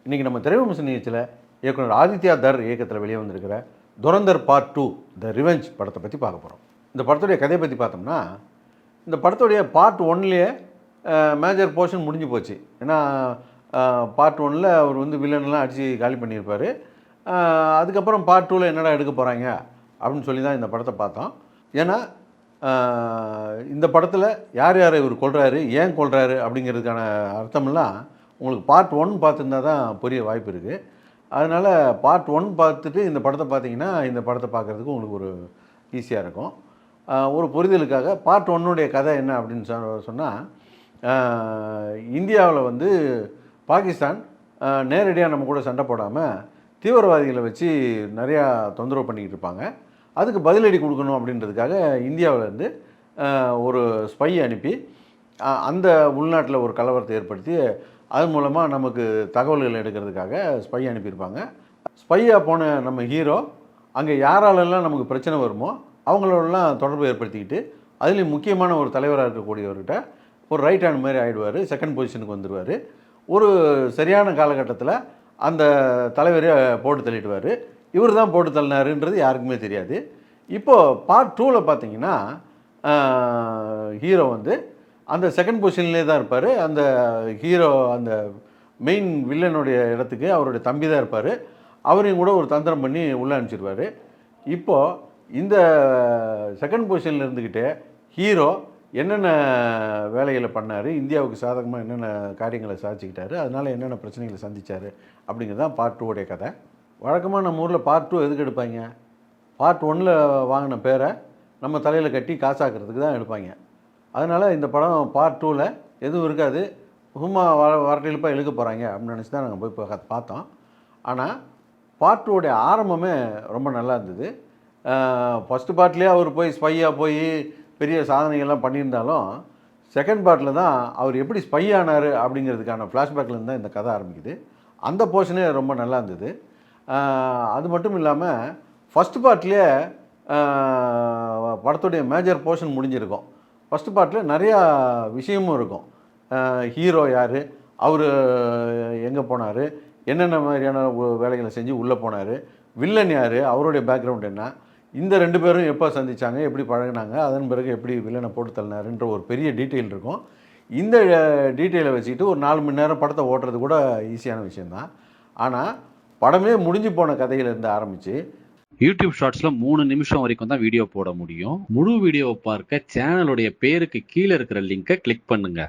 இன்றைக்கி நம்ம திரைவிமர்சன நிகழ்ச்சியில் இயக்குனர் ஆதித்யா தர் இயக்கத்தில் வெளியே வந்திருக்கிற துரந்தர் பார்ட் 2 த ரிவெஞ்ச் படத்தை பற்றி பார்க்க போகிறோம். இந்த படத்துடைய கதையை பற்றி பார்த்தோம்னா, இந்த படத்துடைய பார்ட் 1லேயே மேஜர் போர்ஷன் முடிஞ்சு போச்சு. ஏன்னா பார்ட் 1ல் அவர் வந்து வில்லன்லாம் அடித்து காலி பண்ணியிருப்பார். அதுக்கப்புறம் பார்ட் 2ல் என்னடா எடுக்க போகிறாங்க அப்படின்னு சொல்லி தான் இந்த படத்தை பார்த்தோம். ஏன்னா இந்த படத்தில் யார் யாரை இவர் கொல்றாரு, ஏன் கொல்றாரு அப்படிங்கிறதுக்கான அர்த்தமெல்லாம் உங்களுக்கு பார்ட் 1 பார்த்துருந்தா தான் புரிய வாய்ப்பு இருக்குது. அதனால் பார்ட் 1 பார்த்துட்டு இந்த படத்தை பார்த்தீங்கன்னா இந்த படத்தை பார்க்குறதுக்கு உங்களுக்கு ஒரு ஈஸியாக இருக்கும். ஒரு புரிதலுக்காக பார்ட் 1னுடைய கதை என்ன அப்படின்னு சொன்னால், இந்தியாவில் வந்து பாகிஸ்தான் நேரடியாக நம்ம கூட சண்டை போடாமல் தீவிரவாதிகளை வச்சு நிறையா தொந்தரவு பண்ணிக்கிட்டு இருப்பாங்க. அதுக்கு பதிலடி கொடுக்கணும் அப்படின்றதுக்காக இந்தியாவிலேருந்து ஒரு ஸ்பை அனுப்பி அந்த உள்நாட்டில் ஒரு கலவரத்தை ஏற்படுத்தி அது மூலமாக நமக்கு தகவல்கள் எடுக்கிறதுக்காக ஸ்பை அனுப்பியிருப்பாங்க. ஸ்பையாக போன நம்ம ஹீரோ அங்கே யாராலெல்லாம் நமக்கு பிரச்சனை வருமோ அவங்களோடலாம் தொடர்பு ஏற்படுத்திக்கிட்டு அதுலேயும் முக்கியமான ஒரு தலைவராக இருக்கக்கூடியவர்கிட்ட ஒரு ரைட் ஹேண்ட் மாதிரி ஆகிடுவார். செகண்ட் பொசிஷனுக்கு வந்துடுவார். ஒரு சரியான காலகட்டத்தில் அந்த தலைவரே போட்டு தள்ளிடுவார். இவர் தான் போட்டு தள்ளினாருன்றது யாருக்குமே தெரியாது. இப்போது பார்ட் 2ல் பார்த்தீங்கன்னா ஹீரோ வந்து அந்த செகண்ட் பொசிஷன்லேயே தான் இருப்பார். அந்த ஹீரோ அந்த மெயின் வில்லனுடைய இடத்துக்கு அவருடைய தம்பி தான் இருப்பார். அவரையும் கூட ஒரு தந்திரம் பண்ணி உள்ளே அனுப்பிச்சிடுவார். இப்போது இந்த செகண்ட் பொசிஷனில் இருந்துக்கிட்டே ஹீரோ என்னென்ன வேலைகளை பண்ணார், இந்தியாவுக்கு சாதகமாக என்னென்ன காரியங்களை சாதிச்சுக்கிட்டாரு, அதனால் என்னென்ன பிரச்சனைகளை சந்தித்தார் அப்படிங்கிறது தான் பார்ட் 2 கதை. வழக்கமாக நம்ம ஊரில் பார்ட் 2 எதுக்கு எடுப்பாங்க? பார்ட் 1ல் வாங்கின பேரை நம்ம தலையில் கட்டி காசாக்கிறதுக்கு தான் எடுப்பாங்க. அதனால் இந்த படம் பார்ட் 2ல் எதுவும் இருக்காது. சும்மா வரட்டிலுப்பாக இழுக்க போகிறாங்க அப்படின்னு நினச்சி தான் நாங்கள் போய் பார்த்தோம். ஆனால் பார்ட் 2 ஆரம்பமே ரொம்ப நல்லா இருந்தது. ஃபஸ்ட்டு பார்ட்லேயே அவர் போய் ஸ்பையாக போய் பெரிய சாதனைகள்லாம் பண்ணியிருந்தாலும் செகண்ட் பார்ட்டில் தான் அவர் எப்படி ஸ்பை ஆனார் அப்படிங்கிறதுக்கான ஃப்ளாஷ்பேக்லேருந்து தான் இந்த கதை ஆரம்பிக்குது. அந்த போர்ஷனே ரொம்ப நல்லா இருந்தது. அது மட்டும் இல்லாமல் ஃபஸ்ட் பார்ட்லேயே படத்துடைய மேஜர் போர்ஷன் முடிஞ்சிருக்கும். ஃபஸ்ட்டு பார்ட்டில் நிறையா விஷயமும் இருக்கும். ஹீரோ யார், அவர் எங்கே போனார், என்னென்ன மாதிரியான வேலைகளை செஞ்சு உள்ளே போனார், வில்லன் யார், அவருடைய பேக்ரவுண்ட் என்ன, இந்த 2 பேரும் எப்போ சந்தித்தாங்க, எப்படி பழகினாங்க, அதன் பிறகு எப்படி வில்லனை போட்டு தள்ளினாருன்ற ஒரு பெரிய டீட்டெயில் இருக்கும். இந்த டீட்டெயிலை வச்சுக்கிட்டு ஒரு 4 மணி நேரம் படத்தை ஓட்டுறது கூட ஈஸியான விஷயந்தான். ஆனால் படமே முடிஞ்சு போன கதையிலேருந்து ஆரம்பித்து யூடியூப் ஷார்ட்ஸ்ல 3 நிமிஷம் வரைக்கும் தான் வீடியோ போட முடியும். முழு வீடியோவை பார்க்க சேனலுடைய பேருக்கு கீழே இருக்கிற லிங்கை கிளிக் பண்ணுங்க.